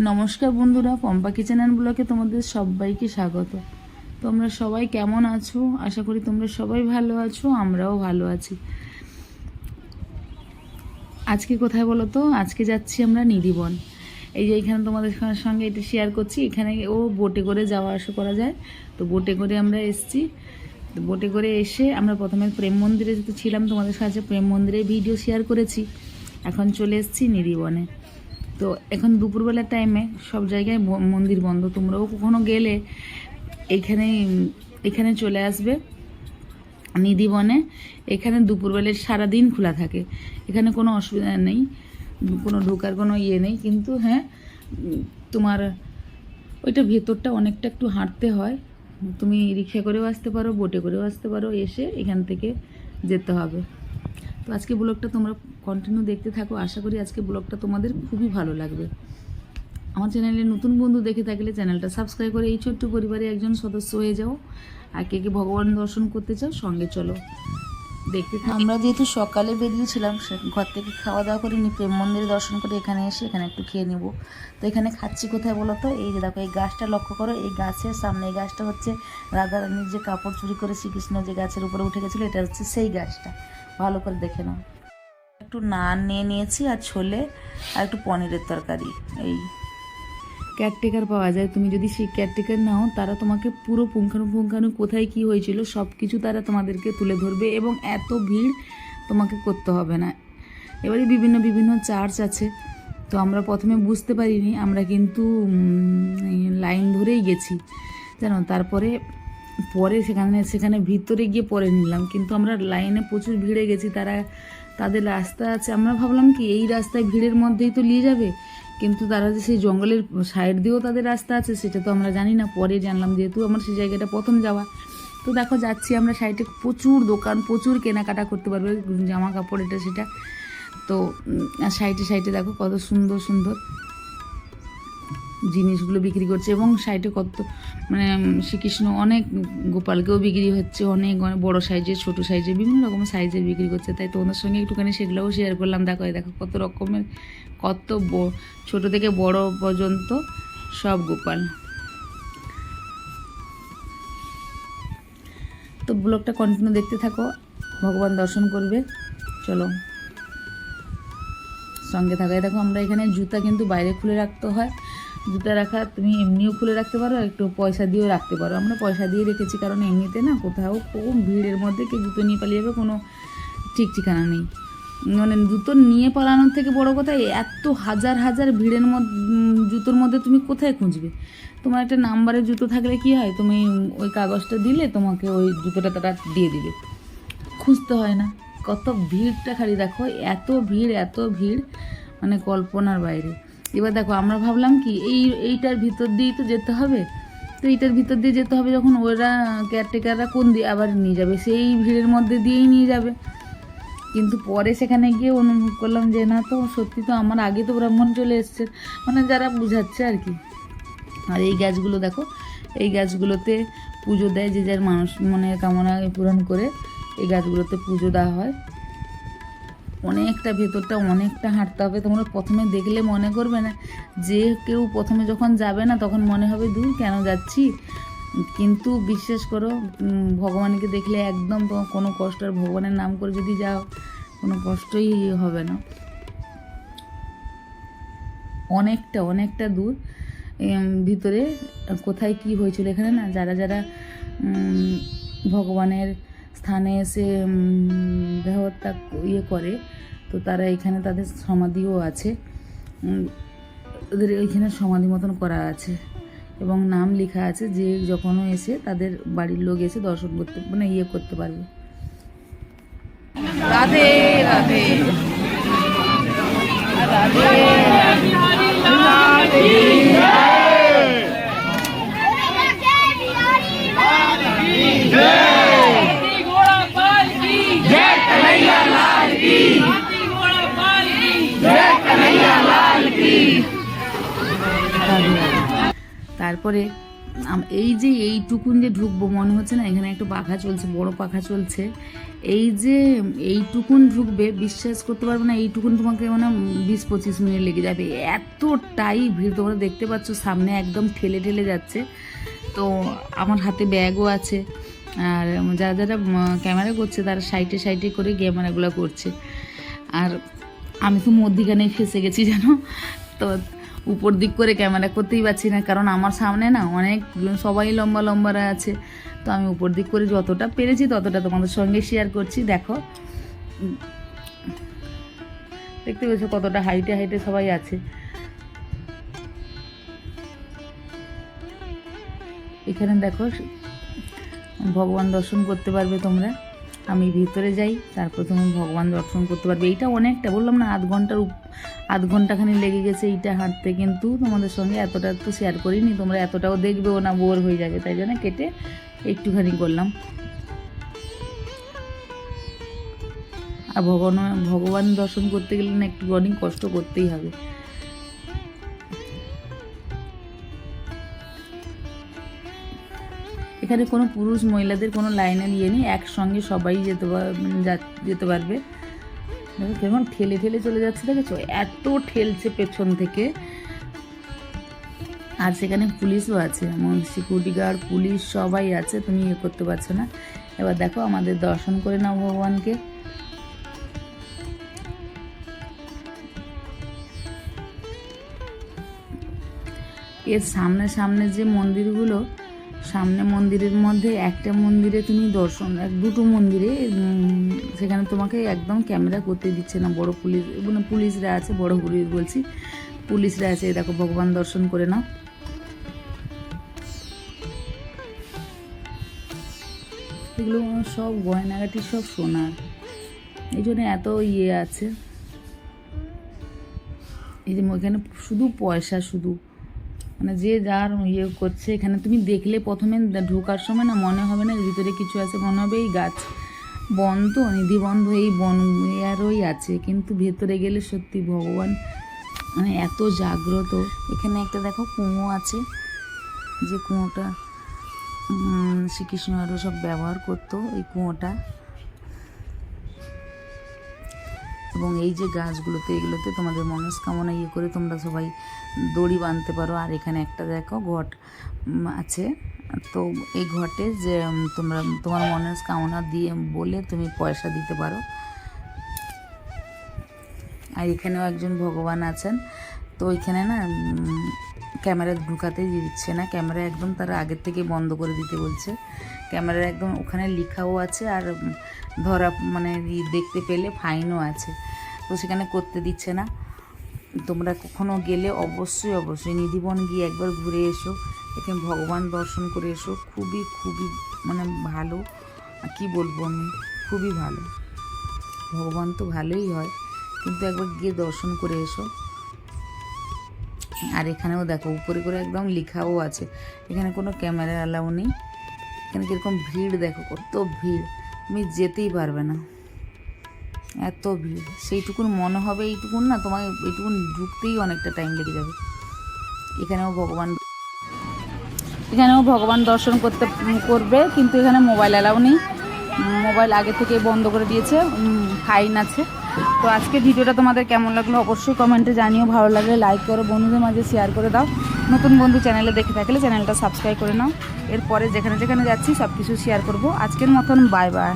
নমস্কার বন্ধুরা, Pampa kitchen and ব্লগে তোমাদের সবাইকে স্বাগত। তোমরা সবাই কেমন আছো? আশা করি তোমরা সবাই ভালো আছো, আমরাও ভালো আছি। আজকে কোথায় বলো তো? আজকে যাচ্ছি আমরা নিধিবন। এই যে এখানে তোমাদের সঙ্গে এটা শেয়ার করছি। এখানে বোটে করে যাওয়া আসা করা যায়, তো বোটে করে আমরা এসেছি। তো বোটে করে এসে আমরা প্রথমে প্রেম মন্দিরে যেতে ছিলাম, তোমাদের কাছে প্রেম মন্দিরে ভিডিও শেয়ার করেছি। এখন চলে এসেছি নিধিবনে। তো এখন দুপুরবেলার টাইমে সব জায়গায় মন্দির বন্ধ। তোমরাও কখনো গেলে এখানে চলে আসবে নিধিবনে। এখানে দুপুরবেলায় সারাদিন খোলা থাকে, এখানে কোনো অসুবিধা নেই, কোনো ঢোকার কোনো ইয়ে নেই। কিন্তু হ্যাঁ, তোমার ওইটা ভেতরটা অনেকটা একটু হাঁটতে হয়। তুমি রিক্সা করেও আসতে পারো, বোটে করেও আসতে পারো, এসে এখান থেকে যেতে হবে। তো আজকে ব্লগটা তোমরা কন্টিনিউ দেখতে থাকো। আশা করি আজকে ব্লগটা তোমাদের খুবই ভালো লাগবে। আমার চ্যানেলে নতুন বন্ধু দেখে থাকলে চ্যানেলটা সাবস্ক্রাইব করে এই ছোট্ট পরিবারে একজন সদস্য হয়ে যাও। আর কে কে ভগবান দর্শন করতে চাও সঙ্গে চলো, দেখতে থাকো। আমরা যেহেতু সকালে বেরিয়েছিলাম, ঘর থেকে খাওয়া দাওয়া করে প্রেম মন্দিরে দর্শন করে এখানে এসে এখানে একটু খেয়ে নেব। তো এখানে খাচ্ছি কোথায় বলো তো? এই যে দেখো, এই গাছটা লক্ষ্য করো, এই গাছের সামনে। এই গাছটা হচ্ছে রাধারানীর যে কাপড় চুরি করে শ্রীকৃষ্ণ যে গাছের উপরে উঠে গেছিলো, এটা হচ্ছে সেই গাছটা। ভালো করে দেখে নাও। একটু নান নিয়ে নিয়েছি, আর ছোলে, আর একটু পনিরের তরকারি। এই কেয়ারটেকার পাওয়া যায়, তুমি যদি সেই কেয়ারটেকার নাও, তারা তোমাকে পুরো পুঙ্খানু কোথায় কি হয়েছিল সব কিছু তারা তোমাদেরকে তুলে ধরবে, এবং এত ভিড় তোমাকে করতে হবে না। এবারে বিভিন্ন বিভিন্ন চার্চ আছে, তো আমরা প্রথমে বুঝতে পারিনি, আমরা কিন্তু লাইন ধরেই গেছি জানো। তারপরে পরে সেখানে ভিতরে গিয়ে পরে নিলাম, কিন্তু আমরা লাইনে প্রচুর ভিড়ে গেছি। তাদের রাস্তা আছে, আমরা ভাবলাম কি এই রাস্তায় ভিড়ের মধ্যেই তো নিয়ে যাবে, কিন্তু তারা যে সেই জঙ্গলের সাইড দিয়েও তাদের রাস্তা আছে সেটা তো আমরা জানি না, পরে জানলাম, যেহেতু আমার সেই জায়গাটা প্রথম যাওয়া। তো দেখো যাচ্ছি আমরা, সাইডে প্রচুর দোকান, প্রচুর কেনাকাটা করতে পারবে, জামা কাপড় এটা সেটা। তো সাইডে দেখো কত সুন্দর সুন্দর জিনিসগুলো বিক্রি করছে, এবং সাইডে কত মানে শ্রীকৃষ্ণ, অনেক গোপালকেও বিক্রি হচ্ছে, অনেক বড় সাইজের, ছোট সাইজের, বিভিন্ন রকম সাইজের বিক্রি করছে। তাই তোমাদের সঙ্গে একটুখানি সেগুলোও শেয়ার করলাম। দেখো কত রকমের, কত ছোট থেকে বড় পর্যন্ত সব গোপাল। তো ব্লগটা কন্টিনিউ দেখতে থাকো, ভগবান দর্শন করবে, চলো সঙ্গে থাকো। দেখো আমরা এখানে জুতা কিন্তু বাইরে খুলে রাখতে হয়। জুতা রাখা তুমি এমনিও খুলে রাখতে পারো, একটু পয়সা দিয়েও রাখতে পারো। আমরা পয়সা দিয়ে রেখেছি, কারণ এমনিতে না কোথাও খুব ভিড়ের মধ্যে কেউ জুতো নিয়ে পালিয়ে যাবে, কোনো ঠিক ঠিকানা নেই। মানে জুতো নিয়ে পালানোর থেকে বড় কথা, এত হাজার হাজার ভিড়ের মধ্যে জুতোর মধ্যে তুমি কোথায় খুঁজবে? তোমার একটা নাম্বারের জুতো থাকলে কি হয়, তুমি ওই কাগজটা দিলে তোমাকে ওই জুতোটা তারা দিয়ে দিবে, খুঁজতে হয় না। কত ভিড়টা খালি দেখো, এত ভিড় মানে কল্পনার বাইরে। এবার দেখো আমরা ভাবলাম কি এইটার ভিতর দিয়েই তো যেতে হবে। তো এইটার ভিতর দিয়ে যেতে হবে যখন, ওরা কেয়ারটেকাররা কোন দিয়ে আবার নিয়ে যাবে? সেই ভিড়ের মধ্যে দিয়েই নিয়ে যাবে। কিন্তু পরে সেখানে গিয়ে অনুভব করলাম যে না, তো সত্যি তো আমার আগে তো ব্রাহ্মণ চলে এসছে, মানে যারা বুঝাচ্ছে আর কি। আর এই গাছগুলো দেখো, এই গাছগুলোতে পুজো দেয়, যে যার মানুষ মনের কামনা পূরণ করে এই গাছগুলোতে পুজো দেওয়া হয়। অনেকটা ভেতরটা অনেকটা হাঁটতে হবে। তোমরা প্রথমে দেখলে মনে করবে না, যে কেউ প্রথমে যখন যাবে না তখন মনে হবে দূর কেন যাচ্ছি, কিন্তু বিশ্বাস করো, ভগবানকে দেখলে একদম কোনো কষ্ট, আর ভগবানের নাম করে যদি যাও কোনো কষ্টই হবে না। অনেকটা দূর ভিতরে কোথায় কি হয়েছিল এখানে না, যারা ভগবানের স্থানে এসে দেহত্যাগ করে, তো তারা এখানে তাদের সমাধিও আছে, ওদের ওইখানে সমাধি মতন করা আছে, এবং নাম লেখা আছে, যে যখনও এসে তাদের বাড়ির লোক এসে দর্শন করতে মানে করতে পারবে। রাধে রাধে রাধে তারপরে এই যে এইটুকুন যে ঢুকবো মনে হচ্ছে না, এখানে একটা পাখা চলছে, বড় পাখা চলছে। এই যে এইটুকুন ঢুকবে, বিশ্বাস করতে পারবে না, এইটুকুন তোমাকে মানে 20-25 মিনিট লেগে যাবে, এতটাই ভিড়। তোমরা দেখতে পাচ্ছ সামনে একদম ঠেলে ঠেলে যাচ্ছে। তো আমার হাতে ব্যাগও আছে, আর যারা যারা ক্যামেরা করছে তারা সাইডে সাইডে করে ক্যামেরাগুলো করছে। আর আমি তো মধ্যিখানেই ফেসে গেছি জানো। তো উপর দিক করে ক্যামেরা করতেই পারছি না, কারণ আমার সামনে না অনেক সবাই লম্বা লম্বারা আছে। তো আমি উপর দিক করে যতটা পেরেছি ততটা তোমাদের সঙ্গে শেয়ার করছি। দেখো, দেখতে পেয়েছো কতটা হাইটে হাইটে সবাই আছে। এখানে দেখো ভগবান দর্শন করতে পারবে তোমরা। আমি ভিতরে যাই, তারপর তুমি ভগবান দর্শন করতে পারবে। এইটা অনেকটা, বললাম না আধ ঘন্টাখানি লেগে গেছে এইটা হাঁটতে, কিন্তু তোমাদের সঙ্গে এতটা তো শেয়ার করিনি, তোমরা এতটাও দেখবেও না, বোর হয়ে যাবে, তাই জন্য কেটে একটুখানি করলাম। আর ভগবান দর্শন করতে গেলে না একটু অনেক কষ্ট করতেই হবে। এখানে কোনো পুরুষ মহিলাদের কোনো লাইনের ইয়ে নেই, একসঙ্গে সবাই যেতে পারবে। দেখো কেমন ঠেলে ঠেলে চলে যাচ্ছে, দেখেছো এত ঠেলছে পেছন থেকে। আর সেখানে পুলিশও আছে, এমন সিকিউরিটি গার্ড, পুলিশ সবাই আছে, তুমি ইয়ে করতে পারছো না। এবার দেখো আমাদের দর্শন করে নাও ভগবানকে। এর সামনে যে মন্দিরগুলো, সামনে মন্দিরের মধ্যে একটা মন্দিরে তুমি দুটো মন্দিরে সেখানে তোমাকে একদম ক্যামেরা করতে দিচ্ছে না। বড় পুলিশ, মানে পুলিশরা আছে, বড় পুলিশ বলছি, পুলিশরা আছে। দেখো ভগবান দর্শন করে নাও। এগুলো সব গয়নাগাটি, সব সোনার, এই জন্য এত ইয়ে আছে। এই যে এখানে শুধু পয়সা, শুধু মানে যে যার ইয়ে করছে। এখানে তুমি দেখলে প্রথমে ঢোকার সময় না মনে হবে না ভিতরে কিছু আছে, মনে হবে এই গাছ বন্ধ, নিধি বন্ধ, এই বন আরই আছে, কিন্তু ভেতরে গেলে সত্যি ভগবান মানে এত জাগ্রত। এখানে একটা দেখো কুঁয়ো আছে, যে কুঁয়োটা শ্রীকৃষ্ণ আরও সব ব্যবহার করতো, এই কুঁয়োটা। এবং এই যে গাছগুলোতে, এগুলোতে তোমাদের মনস্কামনা ইয়ে করে তোমরা সবাই দড়ি বাঁধতে পারো। আর এখানে একটা দেখো ঘট আছে, তো এই ঘটে যে তোমার মনস্কামনা দিয়ে বলে তুমি পয়সা দিতে পারো। আর এখানেও একজন ভগবান আছেন। তো ওইখানে না ক্যামেরা ঢুকাতেই দিচ্ছে না, ক্যামেরা একদম তারা আগের থেকে বন্ধ করে দিতে বলছে। ক্যামেরা একদম ওখানে লেখাও আছে, আর ধরা মানে দেখতে পেলে ফাইনও আছে, তো সেখানে করতে দিচ্ছে না। তোমরা কখনো গেলে অবশ্যই নিধিবন গিয়ে একবার ঘুরে এসো, এখানে ভগবান দর্শন করে এসো। খুবই মানে ভালো, কি বলবো আমি, খুবই ভালো। ভগবান তো ভালোই হয়, কিন্তু একবার গিয়ে দর্শন করে এসো। আর এখানেও দেখো উপরে করে একদম লেখাও আছে, এখানে কোনো ক্যামেরা অ্যালাউ নেই। এখানে কীরকম ভিড় দেখো, কত ভিড়, তুমি যেতেই পারবে না, এত ভিড়। সেইটুকুন মনে হবে এইটুকুন না, তোমার এইটুকুন ঢুকতেই অনেকটা টাইম লেগে যাবে। এখানেও ভগবান দর্শন করবে, কিন্তু এখানে মোবাইল অ্যালাউ নেই, মোবাইল আগে থেকে বন্ধ করে দিয়েছে, ফাইন আছে। তো আজকে ভিডিওটা তোমাদের কেমন লাগলো অবশ্যই কমেন্টে জানিও, ভালো লাগলে লাইক করো, বন্ধুদের মাঝে শেয়ার করে দাও। নতুন বন্ধু চ্যানেলে দেখে থাকলে চ্যানেলটা সাবস্ক্রাইব করে নাও। এরপরে যেখানে যেখানে যাচ্ছি সব কিছু শেয়ার করবো। আজকের মতন বাই বাই।